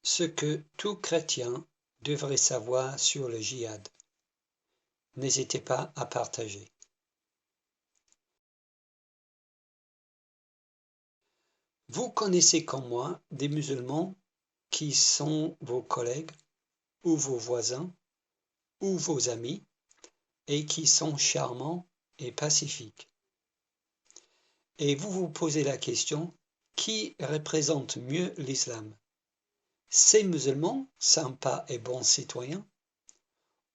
Ce que tout chrétien devrait savoir sur le djihad. N'hésitez pas à partager. Vous connaissez comme moi des musulmans qui sont vos collègues ou vos voisins ou vos amis et qui sont charmants et pacifiques. Et vous vous posez la question, qui représente mieux l'islam? Ces musulmans, sympas et bons citoyens,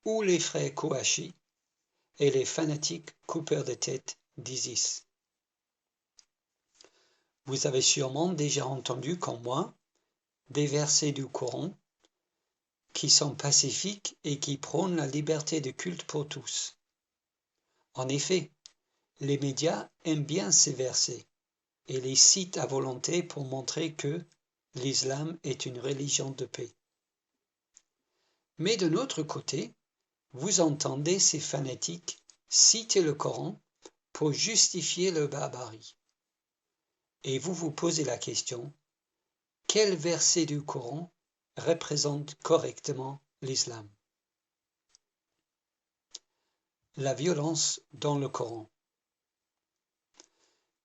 ou les frères Kouachi et les fanatiques coupeurs de tête d'ISIS? Vous avez sûrement déjà entendu, comme moi, des versets du Coran qui sont pacifiques et qui prônent la liberté de culte pour tous. En effet, les médias aiment bien ces versets et les citent à volonté pour montrer que l'islam est une religion de paix. Mais de l'autre côté, vous entendez ces fanatiques citer le Coran pour justifier leur barbarie. Et vous vous posez la question, quel verset du Coran représente correctement l'islam? La violence dans le Coran.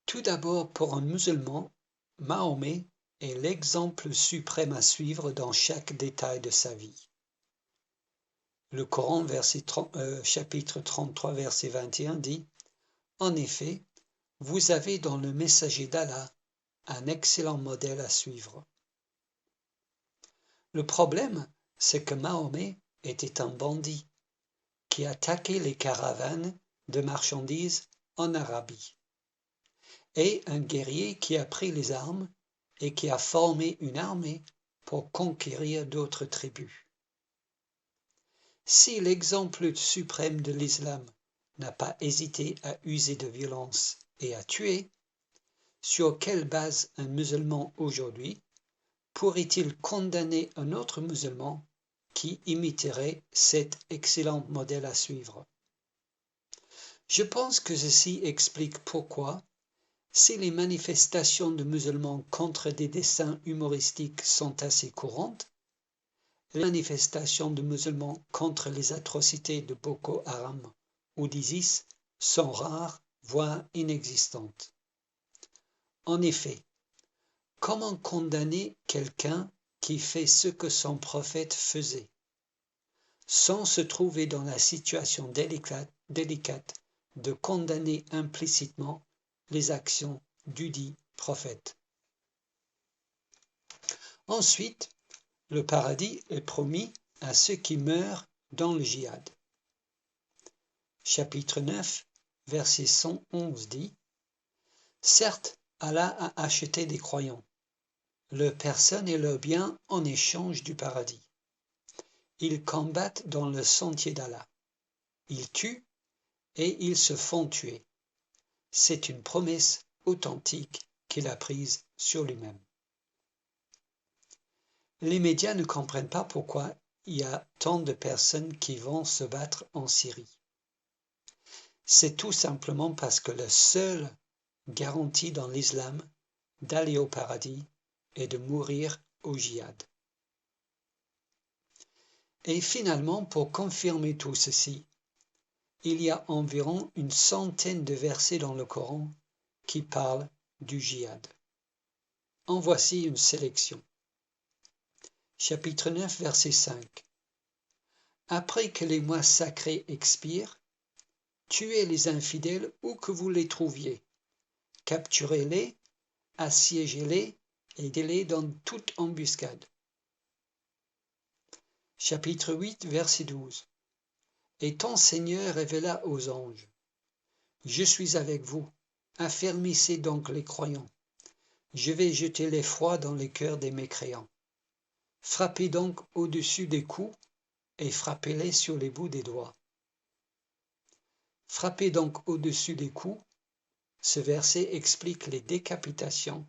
Tout d'abord, pour un musulman, Mahomet est l'exemple suprême à suivre dans chaque détail de sa vie. Le Coran, chapitre 33, verset 21 dit « En effet, vous avez dans le messager d'Allah un excellent modèle à suivre. » Le problème, c'est que Mahomet était un bandit qui attaquait les caravanes de marchandises en Arabie, et un guerrier qui a pris les armes et qui a formé une armée pour conquérir d'autres tribus. Si l'exemple suprême de l'islam n'a pas hésité à user de violence et à tuer, sur quelle base un musulman aujourd'hui pourrait-il condamner un autre musulman qui imiterait cet excellent modèle à suivre? Je pense que ceci explique pourquoi, si les manifestations de musulmans contre des dessins humoristiques sont assez courantes, les manifestations de musulmans contre les atrocités de Boko Haram ou d'ISIS sont rares, voire inexistantes. En effet, comment condamner quelqu'un qui fait ce que son prophète faisait, sans se trouver dans la situation délicate de condamner implicitement les actions du dit prophète? Ensuite, le paradis est promis à ceux qui meurent dans le djihad. Chapitre 9, verset 111 dit « Certes, Allah a acheté des croyants, leurs personnes et leurs biens en échange du paradis. Ils combattent dans le sentier d'Allah. Ils tuent et ils se font tuer. C'est une promesse authentique qu'il a prise sur lui-même. » Les médias ne comprennent pas pourquoi il y a tant de personnes qui vont se battre en Syrie. C'est tout simplement parce que la seule garantie dans l'islam d'aller au paradis est de mourir au djihad. Et finalement, pour confirmer tout ceci, il y a environ une centaine de versets dans le Coran qui parlent du djihad. En voici une sélection. Chapitre 9, verset 5. Après que les mois sacrés expirent, tuez les infidèles où que vous les trouviez, capturez-les, assiégez-les et aidez-les dans toute embuscade. Chapitre 8, verset 12. Et ton Seigneur révéla aux anges: Je suis avec vous, affermissez donc les croyants, je vais jeter l'effroi dans les cœurs des mécréants. Frappez donc au-dessus des coups et frappez-les sur les bouts des doigts. Frappez donc au-dessus des coups. Ce verset explique les décapitations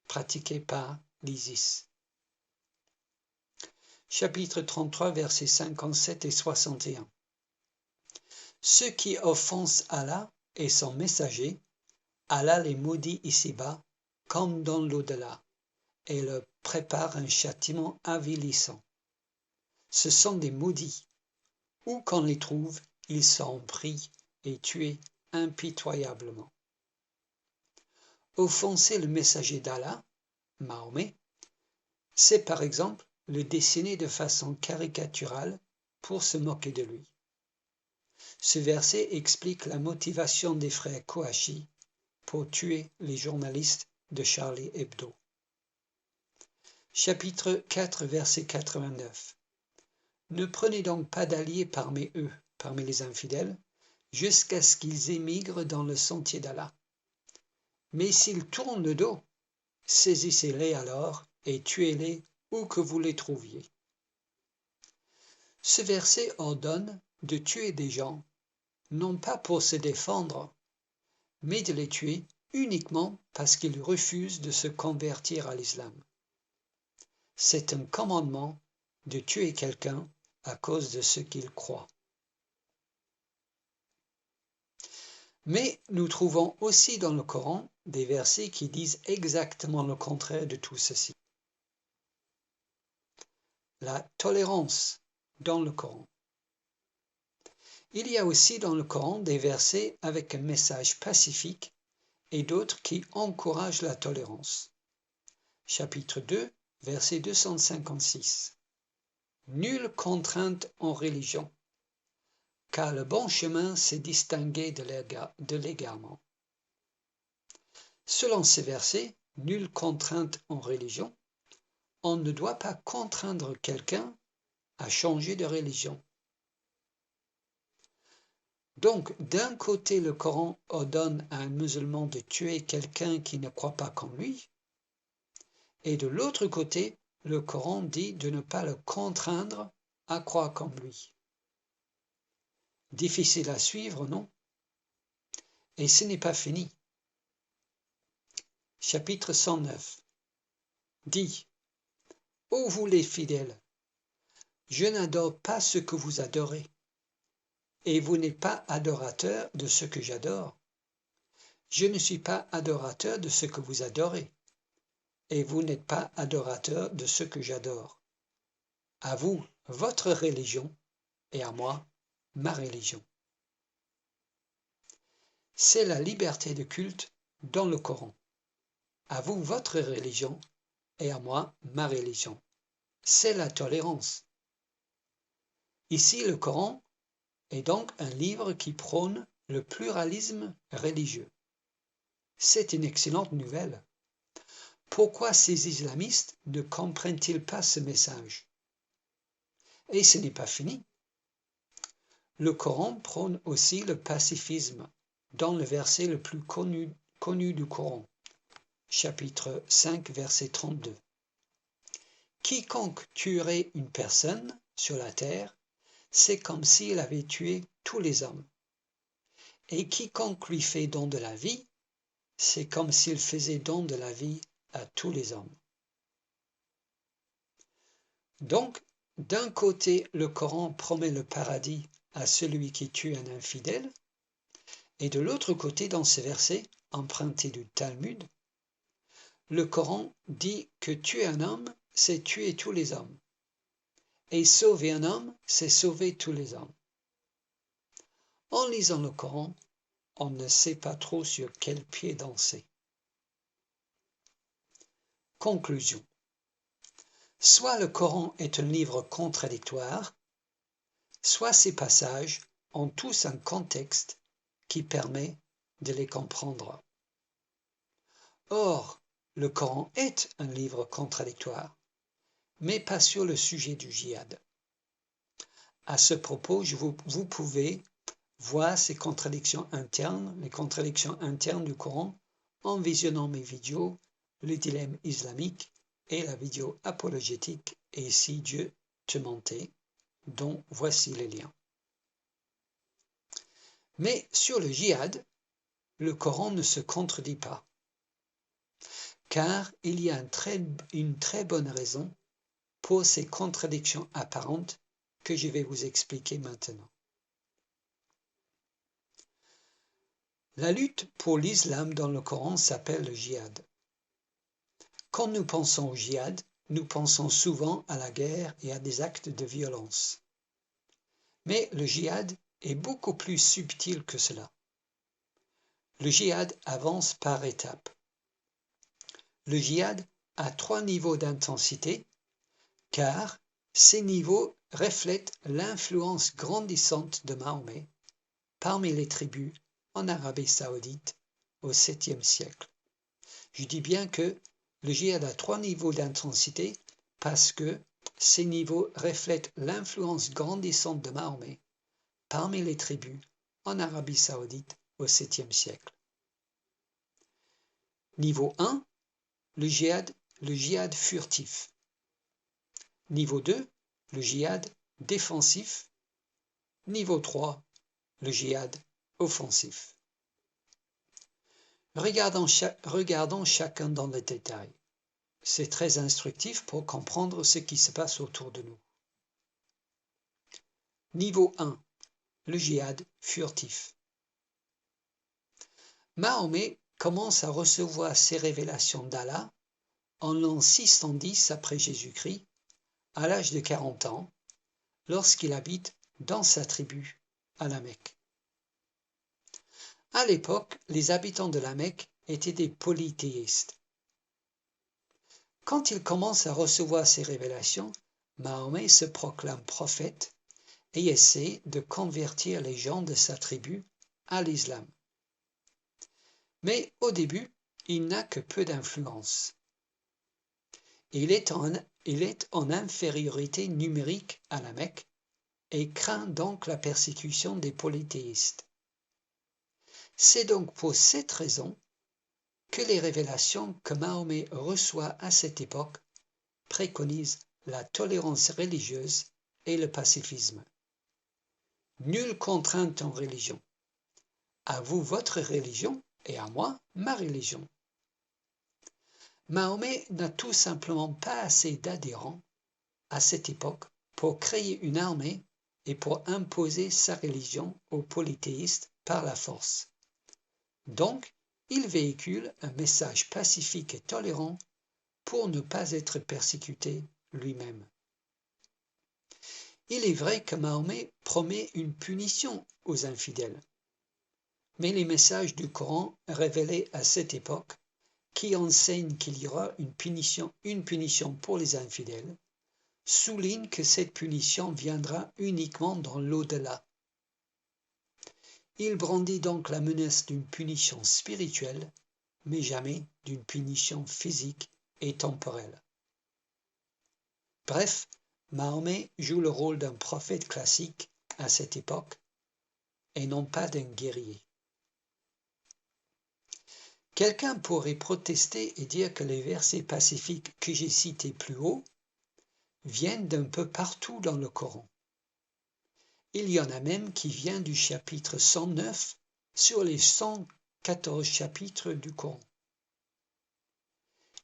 pratiquées par l'ISIS. Chapitre 33, versets 57 et 61. Ceux qui offensent Allah et son messager, Allah les maudit ici-bas comme dans l'au-delà, et leur préparent un châtiment avilissant. Ce sont des maudits. Où qu'on les trouve, ils sont pris et tués impitoyablement. Offenser le messager d'Allah, Mahomet, c'est par exemple le dessiner de façon caricaturale pour se moquer de lui. Ce verset explique la motivation des frères Kouachi pour tuer les journalistes de Charlie Hebdo. Chapitre 4, verset 89. Ne prenez donc pas d'alliés parmi eux, parmi les infidèles, jusqu'à ce qu'ils émigrent dans le sentier d'Allah. Mais s'ils tournent le dos, saisissez-les alors et tuez-les où que vous les trouviez. Ce verset ordonne de tuer des gens, non pas pour se défendre, mais de les tuer uniquement parce qu'ils refusent de se convertir à l'islam. C'est un commandement de tuer quelqu'un à cause de ce qu'il croit. Mais nous trouvons aussi dans le Coran des versets qui disent exactement le contraire de tout ceci. La tolérance dans le Coran. Il y a aussi dans le Coran des versets avec un message pacifique et d'autres qui encouragent la tolérance. Chapitre 2, verset 256. Nulle contrainte en religion, car le bon chemin s'est distingué de l'égarement. Selon ces versets, nulle contrainte en religion, on ne doit pas contraindre quelqu'un à changer de religion. Donc, d'un côté, le Coran ordonne à un musulman de tuer quelqu'un qui ne croit pas comme lui, et de l'autre côté, le Coran dit de ne pas le contraindre à croire comme lui. Difficile à suivre, non? Et ce n'est pas fini. Chapitre 109 dit: Ô vous les fidèles, je n'adore pas ce que vous adorez, et vous n'êtes pas adorateurs de ce que j'adore. Je ne suis pas adorateur de ce que vous adorez, et vous n'êtes pas adorateurs de ce que j'adore. À vous, votre religion, et à moi, ma religion. C'est la liberté de culte dans le Coran. À vous, votre religion, et à moi, ma religion. C'est la tolérance. Ici, le Coran est donc un livre qui prône le pluralisme religieux. C'est une excellente nouvelle. Pourquoi ces islamistes ne comprennent-ils pas ce message? Et ce n'est pas fini. Le Coran prône aussi le pacifisme dans le verset le plus connu du Coran, chapitre 5, verset 32. Quiconque tuerait une personne sur la terre, c'est comme s'il avait tué tous les hommes. Et quiconque lui fait don de la vie, c'est comme s'il faisait don de la vie à tous les hommes. Donc, d'un côté, le Coran promet le paradis à celui qui tue un infidèle, et de l'autre côté, dans ce verset emprunté du Talmud, le Coran dit que tuer un homme, c'est tuer tous les hommes, et sauver un homme, c'est sauver tous les hommes. En lisant le Coran, on ne sait pas trop sur quel pied danser. Conclusion. Soit le Coran est un livre contradictoire, soit ces passages ont tous un contexte qui permet de les comprendre. Or, le Coran est un livre contradictoire, mais pas sur le sujet du djihad. À ce propos, vous pouvez voir ces contradictions internes, les contradictions internes du Coran, en visionnant mes vidéos, le dilemme islamique et la vidéo apologétique et si Dieu te mentait, dont voici les liens. Mais sur le djihad, le Coran ne se contredit pas, car il y a une très bonne raison pour ces contradictions apparentes que je vais vous expliquer maintenant. La lutte pour l'islam dans le Coran s'appelle le djihad. Quand nous pensons au djihad, nous pensons souvent à la guerre et à des actes de violence. Mais le djihad est beaucoup plus subtil que cela. Le djihad avance par étapes. Le djihad a 3 niveaux d'intensité, car ces niveaux reflètent l'influence grandissante de Mahomet parmi les tribus en Arabie Saoudite au 7e siècle. Je dis bien que le djihad a 3 niveaux d'intensité parce que ces niveaux reflètent l'influence grandissante de Mahomet parmi les tribus en Arabie Saoudite au 7e siècle. Niveau 1, le djihad furtif. Niveau 2, le djihad défensif. Niveau 3, le djihad offensif. Regardons chacun dans le détail. C'est très instructif pour comprendre ce qui se passe autour de nous. Niveau 1, le djihad furtif. Mahomet commence à recevoir ses révélations d'Allah en l'an 610 après Jésus-Christ, à l'âge de 40 ans, lorsqu'il habite dans sa tribu à la Mecque. À l'époque, les habitants de la Mecque étaient des polythéistes. Quand il commence à recevoir ces révélations, Mahomet se proclame prophète et essaie de convertir les gens de sa tribu à l'islam. Mais au début, il n'a que peu d'influence. Il est en infériorité numérique à la Mecque et craint donc la persécution des polythéistes. C'est donc pour cette raison que les révélations que Mahomet reçoit à cette époque préconisent la tolérance religieuse et le pacifisme. Nulle contrainte en religion. À vous votre religion et à moi ma religion. Mahomet n'a tout simplement pas assez d'adhérents à cette époque pour créer une armée et pour imposer sa religion aux polythéistes par la force. Donc, il véhicule un message pacifique et tolérant pour ne pas être persécuté lui-même. Il est vrai que Mahomet promet une punition aux infidèles, mais les messages du Coran révélés à cette époque, qui enseignent qu'il y aura une punition pour les infidèles, soulignent que cette punition viendra uniquement dans l'au-delà. Il brandit donc la menace d'une punition spirituelle, mais jamais d'une punition physique et temporelle. Bref, Mahomet joue le rôle d'un prophète classique à cette époque, et non pas d'un guerrier. Quelqu'un pourrait protester et dire que les versets pacifiques que j'ai cités plus haut viennent d'un peu partout dans le Coran. Il y en a même qui viennent du chapitre 109 sur les 114 chapitres du Coran.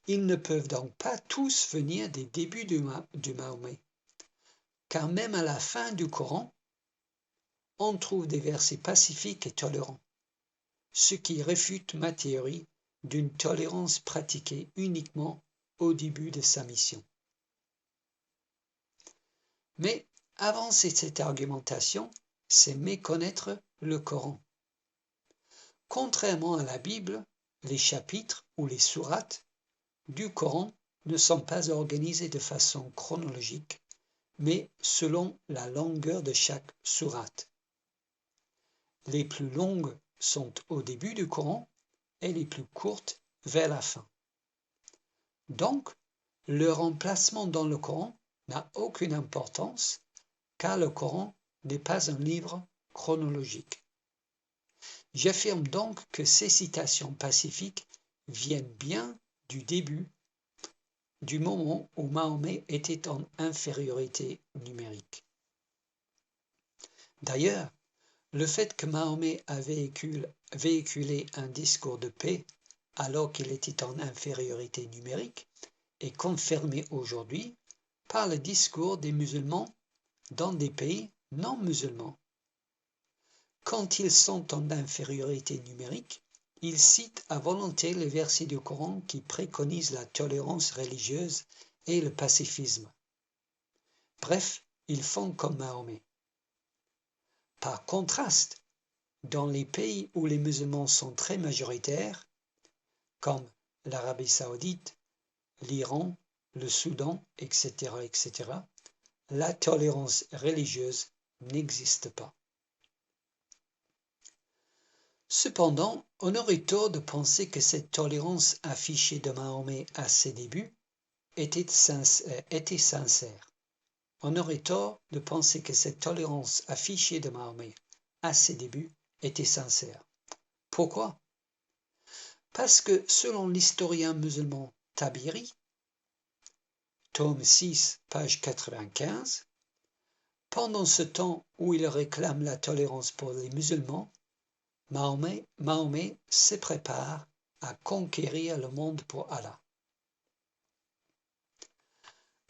Ils ne peuvent donc pas tous venir des débuts du Mahomet, car même à la fin du Coran, on trouve des versets pacifiques et tolérants, ce qui réfute ma théorie d'une tolérance pratiquée uniquement au début de sa mission. Mais avancer cette argumentation, c'est méconnaître le Coran. Contrairement à la Bible, les chapitres ou les sourates du Coran ne sont pas organisés de façon chronologique, mais selon la longueur de chaque sourate. Les plus longues sont au début du Coran et les plus courtes vers la fin. Donc, leur emplacement dans le Coran n'a aucune importance, car le Coran n'est pas un livre chronologique. J'affirme donc que ces citations pacifiques viennent bien du début, du moment où Mahomet était en infériorité numérique. D'ailleurs, le fait que Mahomet a véhiculé un discours de paix alors qu'il était en infériorité numérique est confirmé aujourd'hui par le discours des musulmans dans des pays non musulmans. Quand ils sont en infériorité numérique, ils citent à volonté les versets du Coran qui préconisent la tolérance religieuse et le pacifisme. Bref, ils font comme Mahomet. Par contraste, dans les pays où les musulmans sont très majoritaires, comme l'Arabie saoudite, l'Iran, le Soudan, etc., la tolérance religieuse n'existe pas. Cependant, on aurait tort de penser que cette tolérance affichée de Mahomet à ses débuts était sincère. On aurait tort de penser que cette tolérance affichée de Mahomet à ses débuts était sincère. Pourquoi? Parce que selon l'historien musulman Tabiri, tome 6, page 95, pendant ce temps où il réclame la tolérance pour les musulmans, Mahomet se prépare à conquérir le monde pour Allah.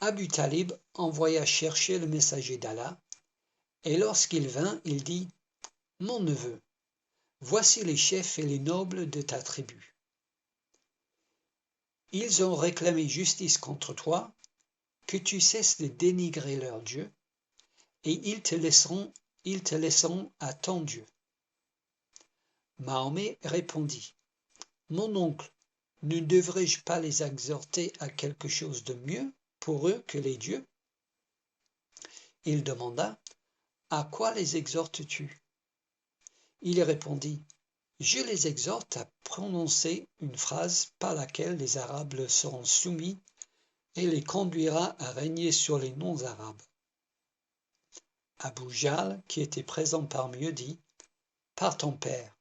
Abu Talib envoya chercher le messager d'Allah, et lorsqu'il vint, il dit « Mon neveu, voici les chefs et les nobles de ta tribu. Ils ont réclamé justice contre toi, que tu cesses de dénigrer leur Dieu, et ils te laisseront à ton Dieu. » Mahomet répondit « Mon oncle, ne devrais-je pas les exhorter à quelque chose de mieux pour eux que les dieux ?» Il demanda « À quoi les exhortes-tu » Il répondit « Je les exhorte à prononcer une phrase par laquelle les Arabes leur seront soumis et les conduira à régner sur les non-Arabes. » Abu Jahl, qui était présent parmi eux, dit « Par ton père,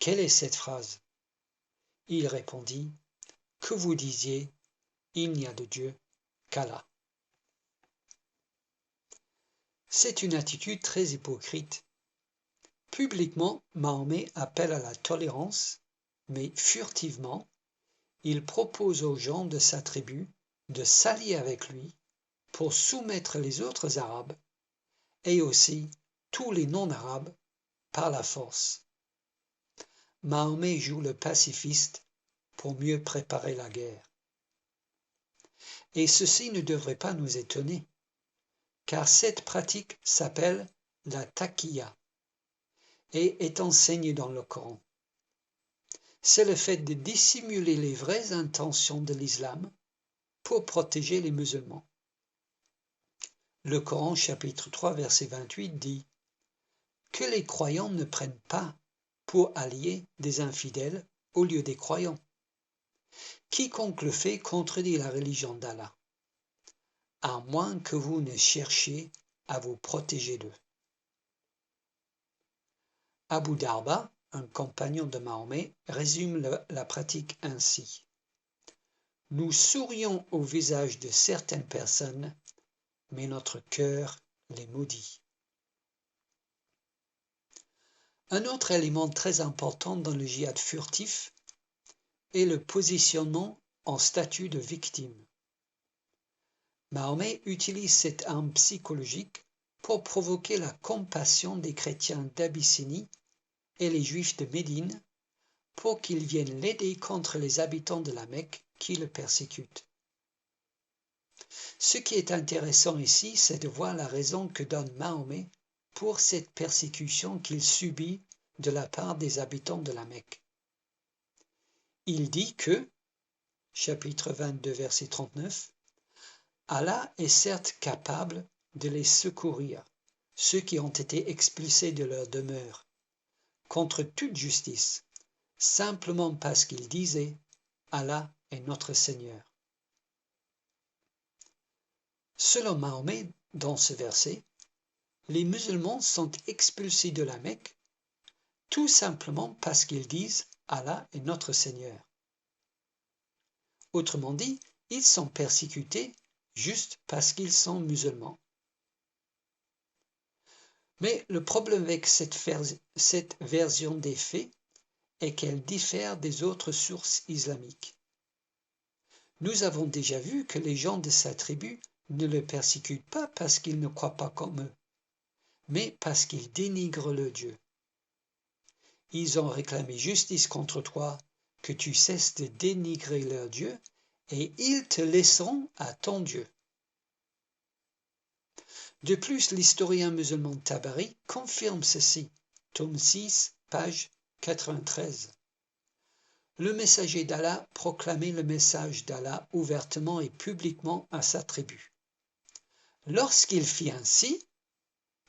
quelle est cette phrase ?» Il répondit « Que vous disiez, il n'y a de Dieu qu'Allah. » C'est une attitude très hypocrite. Publiquement, Mahomet appelle à la tolérance, mais furtivement, il propose aux gens de sa tribu de s'allier avec lui pour soumettre les autres Arabes et aussi tous les non-Arabes par la force. Mahomet joue le pacifiste pour mieux préparer la guerre. Et ceci ne devrait pas nous étonner, car cette pratique s'appelle la taqiyya et est enseignée dans le Coran. C'est le fait de dissimuler les vraies intentions de l'islam pour protéger les musulmans. Le Coran chapitre 3 verset 28 dit « Que les croyants ne prennent pas pour alliés des infidèles au lieu des croyants. Quiconque le fait contredit la religion d'Allah, à moins que vous ne cherchiez à vous protéger d'eux. » Abu Darda, un compagnon de Mahomet, résume la pratique ainsi. « Nous sourions au visage de certaines personnes, mais notre cœur les maudit. » Un autre élément très important dans le djihad furtif est le positionnement en statut de victime. Mahomet utilise cette arme psychologique pour provoquer la compassion des chrétiens d'Abyssinie et les juifs de Médine pour qu'ils viennent l'aider contre les habitants de la Mecque qui le persécutent. Ce qui est intéressant ici, c'est de voir la raison que donne Mahomet pour cette persécution qu'il subit de la part des habitants de la Mecque. Il dit que, chapitre 22, verset 39, « Allah est certes capable de les secourir, ceux qui ont été expulsés de leur demeure, contre toute justice, simplement parce qu'ils disaient « Allah est notre Seigneur ». Selon Mahomet, dans ce verset, les musulmans sont expulsés de la Mecque tout simplement parce qu'ils disent « Allah est notre Seigneur ». Autrement dit, ils sont persécutés juste parce qu'ils sont musulmans. Mais le problème avec cette version des faits est qu'elle diffère des autres sources islamiques. Nous avons déjà vu que les gens de sa tribu ne le persécutent pas parce qu'ils ne croient pas comme eux, mais parce qu'ils dénigrent le Dieu. Ils ont réclamé justice contre toi, que tu cesses de dénigrer leur Dieu, et ils te laisseront à ton Dieu. De plus, l'historien musulman Tabari confirme ceci, tome 6, page 93. Le messager d'Allah proclamait le message d'Allah ouvertement et publiquement à sa tribu. Lorsqu'il fit ainsi,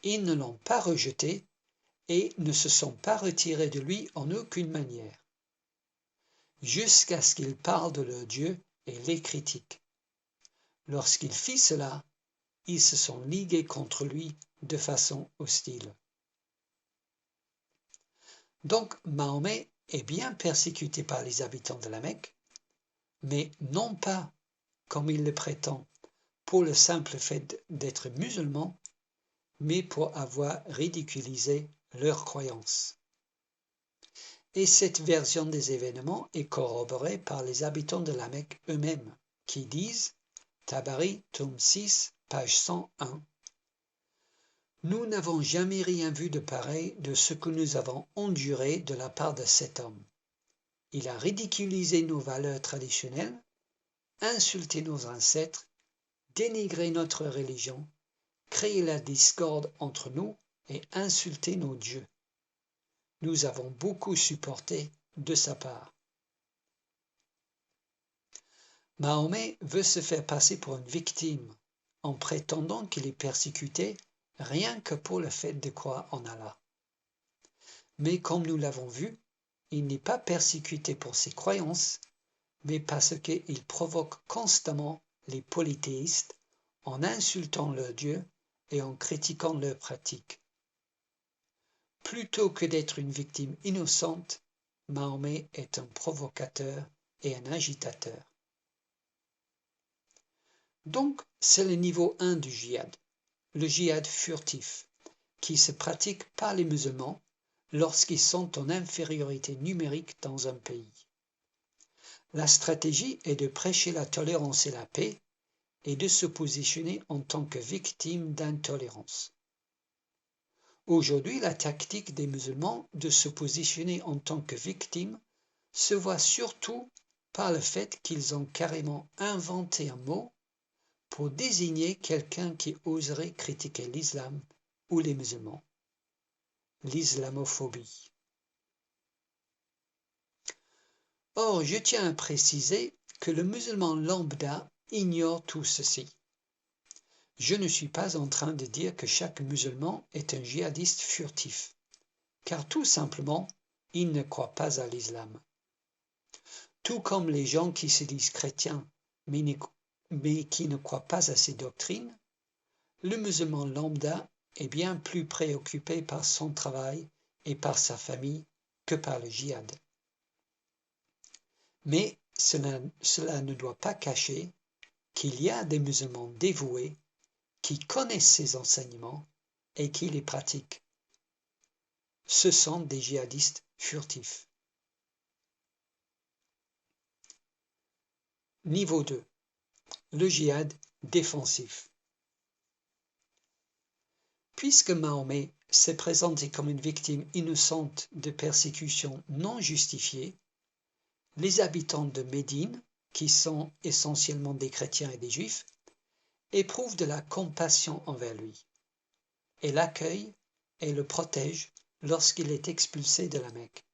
ils ne l'ont pas rejeté et ne se sont pas retirés de lui en aucune manière, jusqu'à ce qu'il parle de leur Dieu et les critiquent. Lorsqu'il fit cela, ils se sont ligués contre lui de façon hostile. Donc Mahomet est bien persécuté par les habitants de la Mecque, mais non pas, comme il le prétend, pour le simple fait d'être musulman, mais pour avoir ridiculisé leurs croyances. Et cette version des événements est corroborée par les habitants de la Mecque eux-mêmes, qui disent, Tabari, tome 6, page 101, « Nous n'avons jamais rien vu de pareil de ce que nous avons enduré de la part de cet homme. Il a ridiculisé nos valeurs traditionnelles, insulté nos ancêtres, dénigré notre religion, créé la discorde entre nous et insulté nos dieux. Nous avons beaucoup supporté de sa part. » Mahomet veut se faire passer pour une victime en prétendant qu'il est persécuté rien que pour le fait de croire en Allah. Mais comme nous l'avons vu, il n'est pas persécuté pour ses croyances, mais parce qu'il provoque constamment les polythéistes en insultant leur Dieu et en critiquant leurs pratiques. Plutôt que d'être une victime innocente, Mahomet est un provocateur et un agitateur. Donc, c'est le niveau 1 du djihad, le djihad furtif, qui se pratique par les musulmans lorsqu'ils sont en infériorité numérique dans un pays. La stratégie est de prêcher la tolérance et la paix et de se positionner en tant que victime d'intolérance. Aujourd'hui, la tactique des musulmans de se positionner en tant que victime se voit surtout par le fait qu'ils ont carrément inventé un mot pour désigner quelqu'un qui oserait critiquer l'islam ou les musulmans, l'islamophobie. Or, je tiens à préciser que le musulman lambda ignore tout ceci. Je ne suis pas en train de dire que chaque musulman est un djihadiste furtif, car tout simplement, il ne croit pas à l'islam. Tout comme les gens qui se disent chrétiens, mais qui ne croient pas à ces doctrines, le musulman lambda est bien plus préoccupé par son travail et par sa famille que par le djihad. Mais cela ne doit pas cacher qu'il y a des musulmans dévoués qui connaissent ces enseignements et qui les pratiquent. Ce sont des djihadistes furtifs. Niveau 2. Le djihad défensif. Puisque Mahomet s'est présenté comme une victime innocente de persécutions non justifiées, les habitants de Médine, qui sont essentiellement des chrétiens et des juifs, éprouvent de la compassion envers lui, et l'accueillent et le protègent lorsqu'il est expulsé de la Mecque.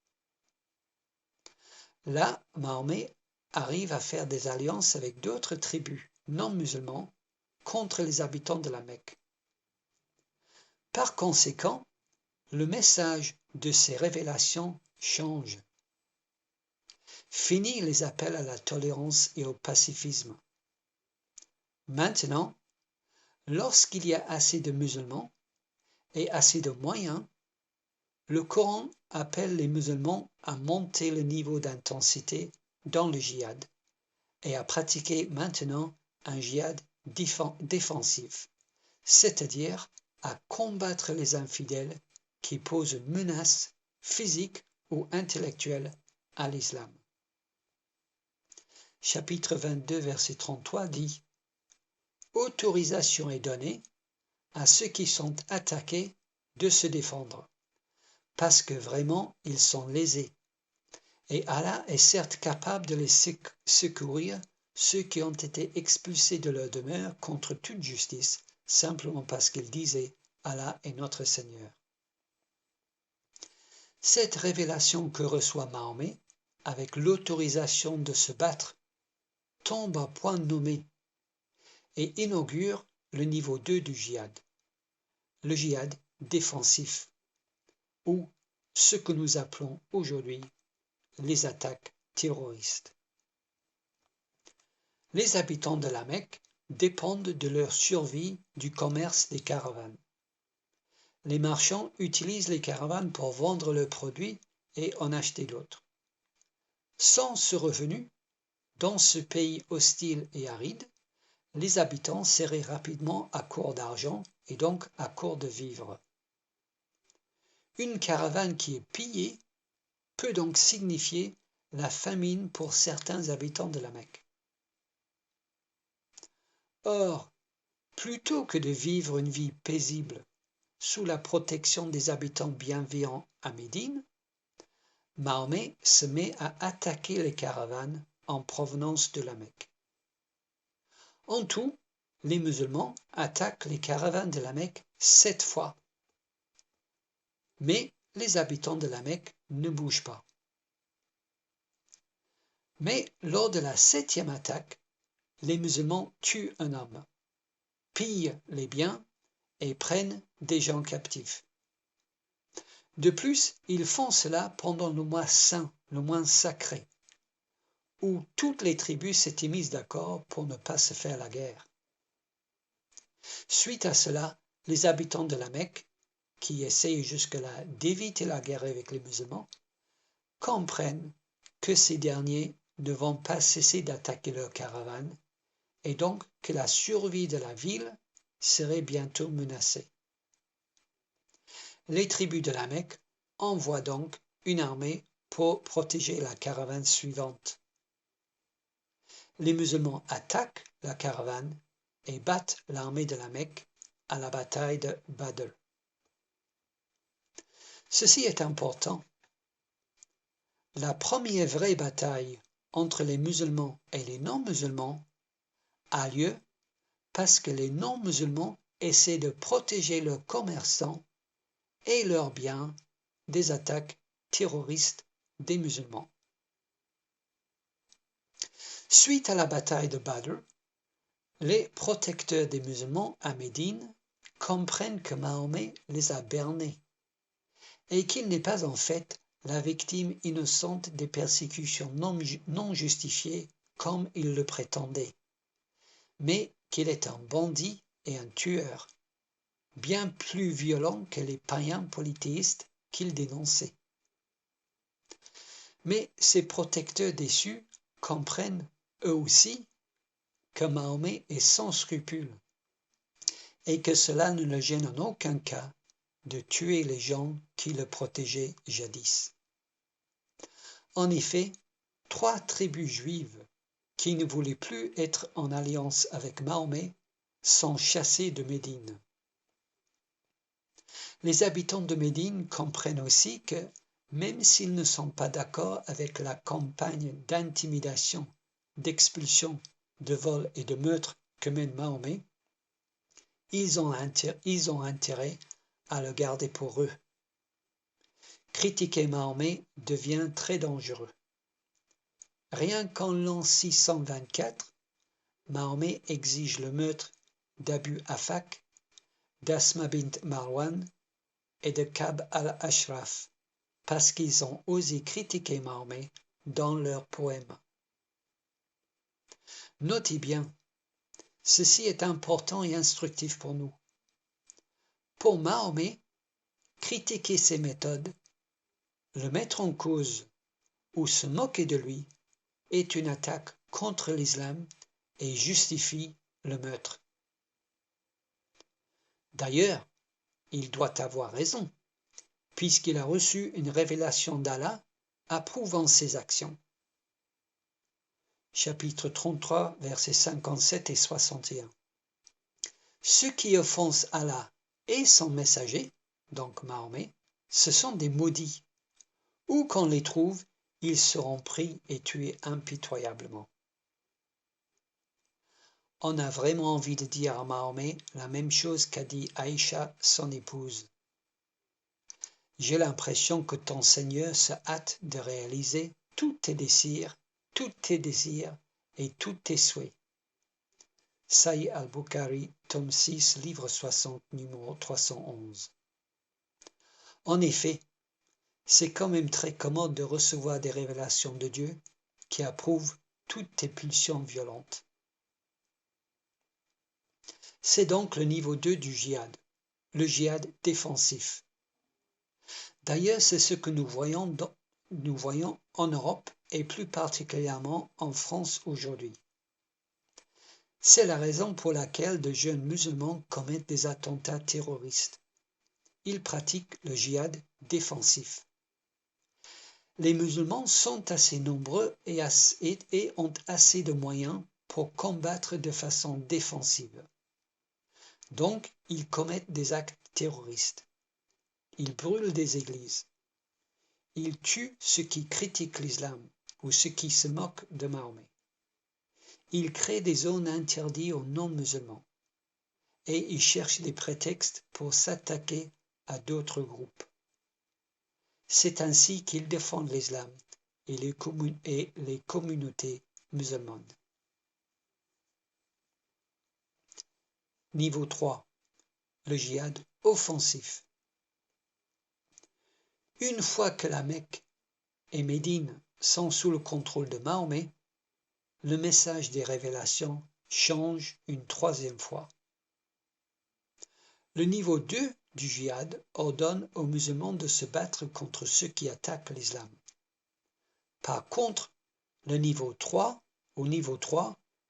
Là, Mahomet arrive à faire des alliances avec d'autres tribus non musulmans contre les habitants de la Mecque. Par conséquent, le message de ces révélations change. Fini les appels à la tolérance et au pacifisme. Maintenant, lorsqu'il y a assez de musulmans et assez de moyens, le Coran appelle les musulmans à monter le niveau d'intensité dans le djihad et à pratiquer maintenant un djihad défensif, c'est-à-dire à combattre les infidèles qui posent une menace physique ou intellectuelle à l'islam. Chapitre 22, verset 33 dit « Autorisation est donnée à ceux qui sont attaqués de se défendre, parce que vraiment ils sont lésés, et Allah est certes capable de les secourir ceux qui ont été expulsés de leur demeure contre toute justice, simplement parce qu'ils disaient « Allah est notre Seigneur ». Cette révélation que reçoit Mahomet, avec l'autorisation de se battre, tombe à point nommé et inaugure le niveau 2 du djihad, le djihad défensif, ou ce que nous appelons aujourd'hui les attaques terroristes. Les habitants de la Mecque dépendent de leur survie du commerce des caravanes. Les marchands utilisent les caravanes pour vendre leurs produits et en acheter d'autres. Sans ce revenu, dans ce pays hostile et aride, les habitants seraient rapidement à court d'argent et donc à court de vivres. Une caravane qui est pillée peut donc signifier la famine pour certains habitants de la Mecque. Or, plutôt que de vivre une vie paisible sous la protection des habitants bienveillants à Médine, Mahomet se met à attaquer les caravanes en provenance de la Mecque. En tout, les musulmans attaquent les caravanes de la Mecque 7 fois. Mais les habitants de la Mecque ne bougent pas. Mais lors de la 7e attaque, les musulmans tuent un homme, pillent les biens et prennent des gens captifs. De plus, ils font cela pendant le mois saint, le mois sacré, où toutes les tribus s'étaient mises d'accord pour ne pas se faire la guerre. Suite à cela, les habitants de la Mecque, qui essayent jusque-là d'éviter la guerre avec les musulmans, comprennent que ces derniers ne vont pas cesser d'attaquer leurs caravanes et donc que la survie de la ville serait bientôt menacée. Les tribus de la Mecque envoient donc une armée pour protéger la caravane suivante. Les musulmans attaquent la caravane et battent l'armée de la Mecque à la bataille de Badr. Ceci est important. La première vraie bataille entre les musulmans et les non-musulmans a lieu parce que les non-musulmans essaient de protéger leurs commerçants et leurs biens des attaques terroristes des musulmans. Suite à la bataille de Badr, les protecteurs des musulmans à Médine comprennent que Mahomet les a bernés et qu'il n'est pas en fait la victime innocente des persécutions non justifiées comme il le prétendait, mais qu'il est un bandit et un tueur, bien plus violent que les païens polythéistes qu'il dénonçait. Mais ces protecteurs déçus comprennent, eux aussi, que Mahomet est sans scrupules et que cela ne le gêne en aucun cas de tuer les gens qui le protégeaient jadis. En effet, 3 tribus juives qui ne voulaient plus être en alliance avec Mahomet sont chassées de Médine. Les habitants de Médine comprennent aussi que, même s'ils ne sont pas d'accord avec la campagne d'intimidation, d'expulsion, de vol et de meurtre que mène Mahomet, ils ont intérêt à le garder pour eux. Critiquer Mahomet devient très dangereux. Rien qu'en l'an 624, Mahomet exige le meurtre d'Abu Afak, d'Asma bint Marwan et de Ka'b al-Ashraf parce qu'ils ont osé critiquer Mahomet dans leurs poèmes. Notez bien, ceci est important et instructif pour nous. Pour Mahomet, critiquer ses méthodes, le mettre en cause ou se moquer de lui est une attaque contre l'islam et justifie le meurtre. D'ailleurs, il doit avoir raison, puisqu'il a reçu une révélation d'Allah approuvant ses actions. Chapitre 33, versets 57 et 61. Ceux qui offensent Allah et son messager, donc Mahomet, ce sont des maudits. Où qu'on les trouve, ils seront pris et tués impitoyablement. on a vraiment envie de dire à Mahomet la même chose qu'a dit Aïcha, son épouse. J'ai l'impression que ton Seigneur se hâte de réaliser tous tes désirs et tous tes souhaits. Sahih al-Bukhari, tome 6, livre 60, numéro 311. En effet, c'est quand même très commode de recevoir des révélations de Dieu qui approuvent toutes tes pulsions violentes. C'est donc le niveau 2 du djihad, le djihad défensif. D'ailleurs, c'est ce que nous voyons en Europe et plus particulièrement en France aujourd'hui. C'est la raison pour laquelle de jeunes musulmans commettent des attentats terroristes. Ils pratiquent le djihad défensif. Les musulmans sont assez nombreux et ont assez de moyens pour combattre de façon défensive. Donc, ils commettent des actes terroristes. Ils brûlent des églises. Ils tuent ceux qui critiquent l'islam ou ceux qui se moquent de Mahomet. Ils créent des zones interdites aux non-musulmans et ils cherchent des prétextes pour s'attaquer à d'autres groupes. C'est ainsi qu'ils défendent l'islam et les communautés musulmanes. Niveau 3. Le djihad offensif. Une fois que la Mecque et Médine sont sous le contrôle de Mahomet, le message des révélations change une troisième fois. Le niveau 2 du djihad ordonne aux musulmans de se battre contre ceux qui attaquent l'islam. Par contre, au niveau 3,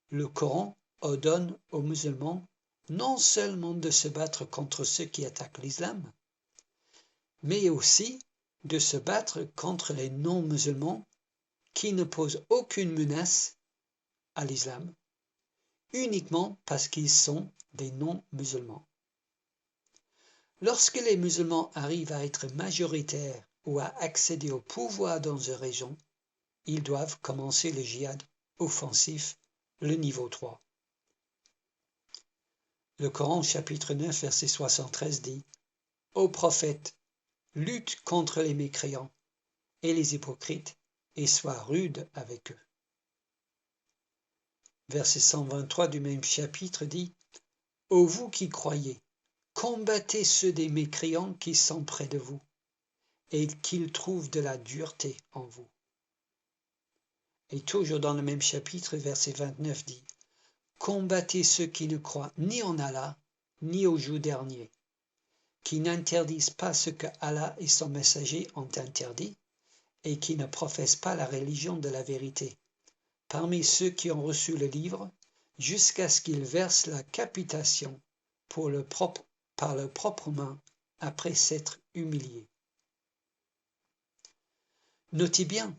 le Coran ordonne aux musulmans non seulement de se battre contre ceux qui attaquent l'islam, mais aussi de se battre contre les non-musulmans qui ne posent aucune menace à l'islam, uniquement parce qu'ils sont des non-musulmans. Lorsque les musulmans arrivent à être majoritaires ou à accéder au pouvoir dans une région, ils doivent commencer le djihad offensif, le niveau 3. Le Coran, chapitre 9, verset 73 dit « Ô prophète, lutte contre les mécréants et les hypocrites et sois rude avec eux. » Verset 123 du même chapitre dit « Ô vous qui croyez, combattez ceux des mécréants qui sont près de vous, et qu'ils trouvent de la dureté en vous. » Et toujours dans le même chapitre, verset 29 dit « Combattez ceux qui ne croient ni en Allah, ni au jour dernier, qui n'interdisent pas ce que Allah et son messager ont interdit, et qui ne professent pas la religion de la vérité, parmi ceux qui ont reçu le livre, jusqu'à ce qu'ils versent la capitation par leur propre main, après s'être humiliés. » Notez bien,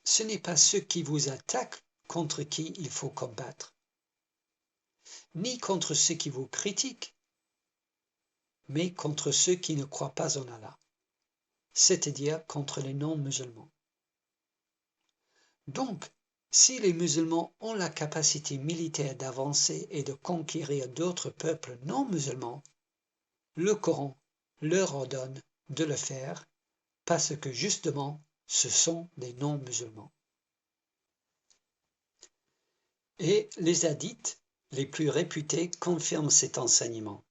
ce n'est pas ceux qui vous attaquent contre qui il faut combattre, ni contre ceux qui vous critiquent, mais contre ceux qui ne croient pas en Allah, c'est-à-dire contre les non-musulmans. Donc, si les musulmans ont la capacité militaire d'avancer et de conquérir d'autres peuples non-musulmans, le Coran leur ordonne de le faire parce que justement, ce sont des non-musulmans. Et les hadiths les plus réputés confirment cet enseignement.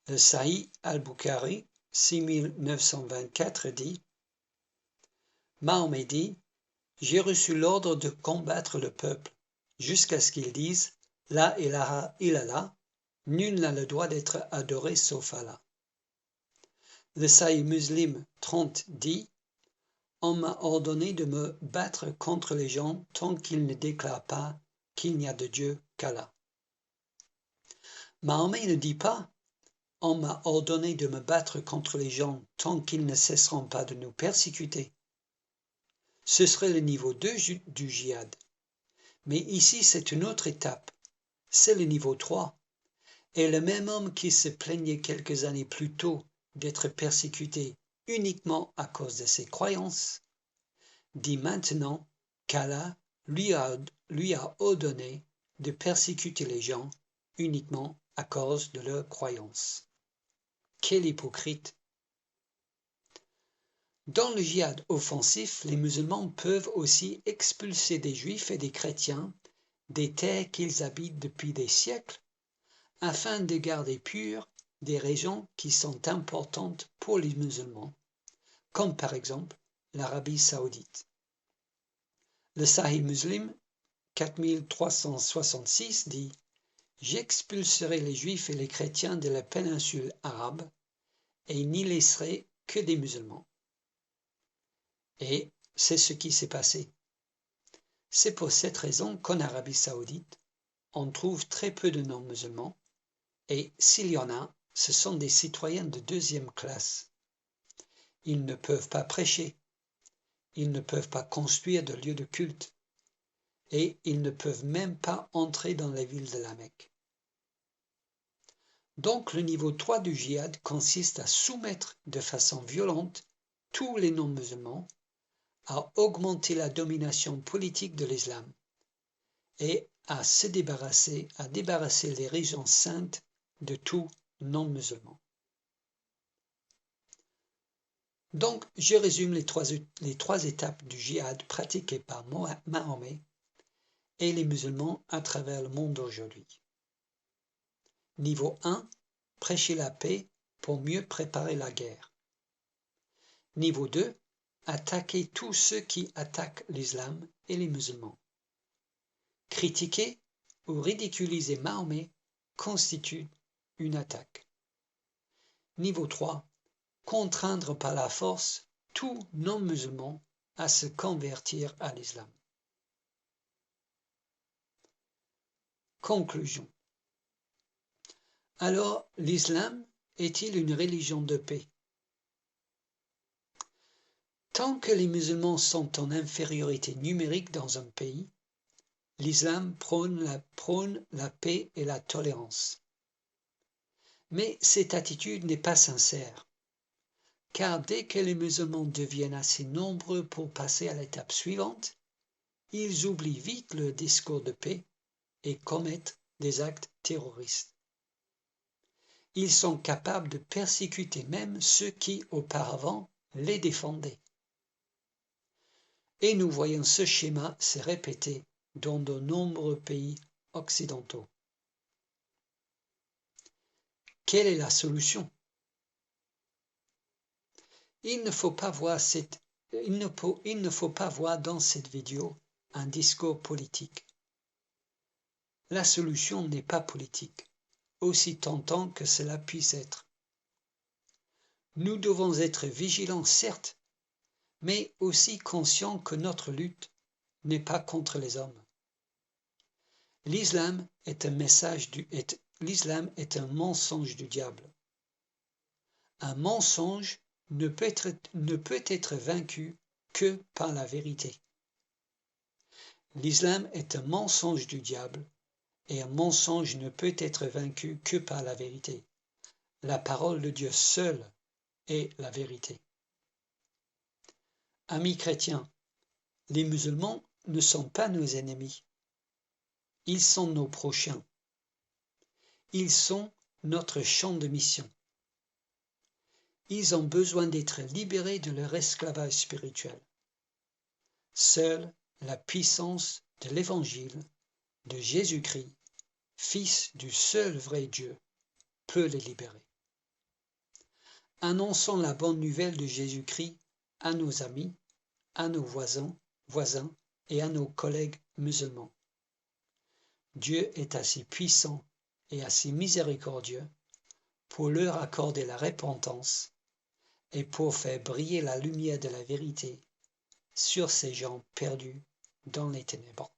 Le Sahih al-Bukhari, 6924 dit « Mahomet dit, j'ai reçu l'ordre de combattre le peuple, jusqu'à ce qu'ils disent « La ilaha illallah », nul n'a le droit d'être adoré sauf Allah. Le Sahih Muslim 30 dit « On m'a ordonné de me battre contre les gens tant qu'ils ne déclarent pas qu'il n'y a de Dieu qu'Allah. » Mahomet ne dit pas « On m'a ordonné de me battre contre les gens tant qu'ils ne cesseront pas de nous persécuter. » Ce serait le niveau 2 du djihad. Mais ici, c'est une autre étape. C'est le niveau 3. Et le même homme qui se plaignait quelques années plus tôt d'être persécuté uniquement à cause de ses croyances, dit maintenant qu'Allah lui a ordonné de persécuter les gens uniquement à cause de leurs croyances. Quel hypocrite! Dans le djihad offensif, les musulmans peuvent aussi expulser des juifs et des chrétiens des terres qu'ils habitent depuis des siècles afin de garder pures des régions qui sont importantes pour les musulmans, comme par exemple l'Arabie saoudite. Le Sahih Muslim 4366 dit « J'expulserai les juifs et les chrétiens de la péninsule arabe et n'y laisserai que des musulmans. » Et c'est ce qui s'est passé. C'est pour cette raison qu'en Arabie saoudite, on trouve très peu de non-musulmans, et s'il y en a, ce sont des citoyens de deuxième classe. Ils ne peuvent pas prêcher, ils ne peuvent pas construire de lieux de culte, et ils ne peuvent même pas entrer dans la ville de la Mecque. Donc le niveau 3 du djihad consiste à soumettre de façon violente tous les non-musulmans, à augmenter la domination politique de l'islam et à débarrasser les régions saintes de tout non-musulman. Donc, je résume les trois étapes du djihad pratiquées par Mahomet et les musulmans à travers le monde aujourd'hui. Niveau 1, prêcher la paix pour mieux préparer la guerre. Niveau 2, attaquer tous ceux qui attaquent l'islam et les musulmans. Critiquer ou ridiculiser Mahomet constitue une attaque. Niveau 3, contraindre par la force tout non-musulman à se convertir à l'islam. Conclusion. Alors, l'islam est-il une religion de paix? Tant que les musulmans sont en infériorité numérique dans un pays, l'islam prône la paix et la tolérance. Mais cette attitude n'est pas sincère, car dès que les musulmans deviennent assez nombreux pour passer à l'étape suivante, ils oublient vite le discours de paix et commettent des actes terroristes. Ils sont capables de persécuter même ceux qui, auparavant, les défendaient. Et nous voyons ce schéma se répéter dans de nombreux pays occidentaux. Quelle est la solution? Il ne faut pas voir dans cette vidéo un discours politique. La solution n'est pas politique, aussi tentant que cela puisse être. Nous devons être vigilants, certes, mais aussi conscients que notre lutte n'est pas contre les hommes. L'islam est un mensonge du diable. Un mensonge ne peut être vaincu que par la vérité. L'islam est un mensonge du diable et un mensonge ne peut être vaincu que par la vérité. La parole de Dieu seule est la vérité. Amis chrétiens, les musulmans ne sont pas nos ennemis. Ils sont nos prochains. Ils sont notre champ de mission. Ils ont besoin d'être libérés de leur esclavage spirituel. Seule la puissance de l'Évangile de Jésus-Christ, Fils du seul vrai Dieu, peut les libérer. Annonçons la bonne nouvelle de Jésus-Christ à nos amis, à nos voisins et à nos collègues musulmans. Dieu est assez puissant et assez miséricordieux pour leur accorder la repentance et pour faire briller la lumière de la vérité sur ces gens perdus dans les ténèbres.